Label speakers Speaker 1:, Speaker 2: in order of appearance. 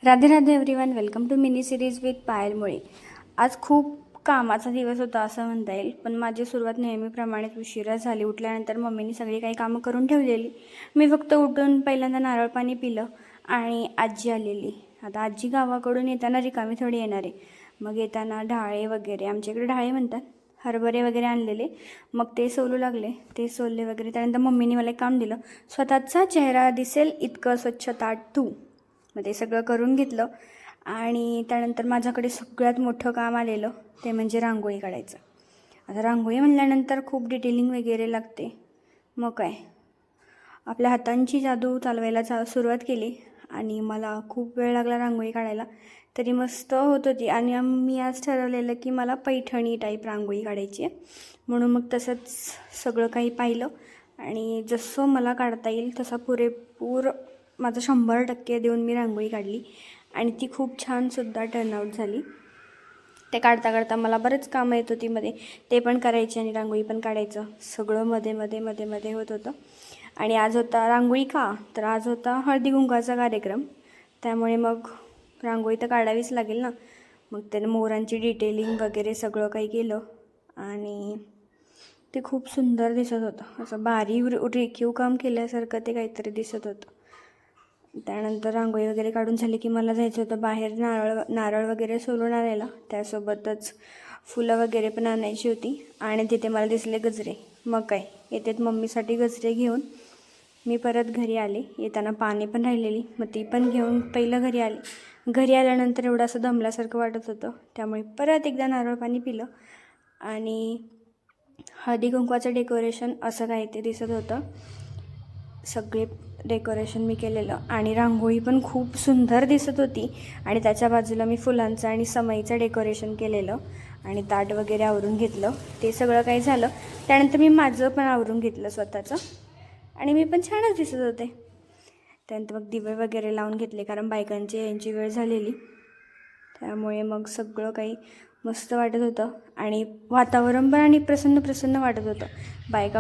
Speaker 1: Radhe Radhe everyone, welcome to mini series with Payal Mule. आज खूप कामाचा दिवस होता असं म्हणता येईल, पण माझी सुरुवात नेहमीप्रमाणेच उशिरा झाली. उठल्यानंतर मम्मीने सगळी काही कामं करून ठेवलेली. मी फक्त उठून पहिल्यांदा नारळ पाणी पिलं आणि आजी आलेली. आता आजी गावाकडून येताना रिकामी थोडी येणार आहे. मग येताना ढाळे वगैरे, आमच्या इकडे ढाळे म्हणतात, हरभरे वगैरे आणलेले. मग ते सोलू लागले, ते सोलले वगैरे. त्यानंतर मम्मीने मला एक काम दिलं, स्वतःचा चेहरा दिसेल इतकं स्वच्छ ताट धू. मग ते सगळं करून घेतलं आणि त्यानंतर माझ्याकडे सगळ्यात मोठं काम आलेलं ते म्हणजे रांगोळी काढायचं. आता रांगोळी म्हणल्यानंतर खूप डिटेलिंग वगैरे लागते. मग काय, आपल्या हातांची जादू चालवायला सुरुवात केली आणि मला खूप वेळ लागला रांगोळी काढायला. तरी मस्त होत होती. आणि मी आज ठरवलेलं की मला पैठणी टाईप रांगोळी काढायची आहे, म्हणून मग तसंच सगळं काही पाहिलं आणि जसं मला काढता येईल तसा पुरेपूर माझं 100% देऊन मी रांगोळी काढली आणि ती खूप छानसुद्धा टर्नआउट झाली. ते काढता काढता मला बरेच कामं येत होती मध्ये, ते पण करायचे आणि रांगोळी पण काढायचं. सगळं मध्ये मध्ये मध्ये मध्ये होत होतं. आणि आज होता रांगोळी का, तर आज होता हळदी कुंकवाचा कार्यक्रम. त्यामुळे मग रांगोळी तर काढावीच लागेल ना. मग त्यानं मोरांची डिटेलिंग वगैरे सगळं काही केलं आणि ते खूप सुंदर दिसत होतं. असं बारीक रेखीव काम केल्यासारखं ते काहीतरी दिसत होतं. त्यानंतर रांगोळी वगैरे काढून झाली की मला जायचं होतं बाहेर नारळ वगैरे सोलून आणायला. त्यासोबतच फुलं वगैरे पण आणायची होती. आणि तिथे मला दिसले गजरे. मग काय, येतेत मम्मीसाठी गजरे घेऊन मी परत घरी आले. येताना पाणी पण राहिलेली, मग ती पण घेऊन पहिलं घरी आले. घरी आल्यानंतर एवढं असं दमल्यासारखं वाटत होतं, त्यामुळे परत एकदा नारळ पाणी पिलं आणि हळदी कुंकवाचं डेकोरेशन असं काही ते दिसत होतं. सगळे डेकोरेशन मी केलेलं आणि रांगोळी पण खूप सुंदर दिसत होती. आणि त्याच्या बाजूला मी फुलांचं आणि समईचं डेकोरेशन केलेलं आणि ताट वगैरे आवरून घेतलं. ते सगळं काही झालं. त्यानंतर मी माझं पण आवरून घेतलं स्वतःचं आणि मी पण छानच दिसत होते. त्यानंतर मग दिवे वगैरे लावून घेतले, कारण बायकांची यांची वेळ झालेली. त्यामुळे मग सगळं काही मस्त वाटत होतं आणि वातावरण पण आणि प्रसन्न प्रसन्न वाटत होतं. बायका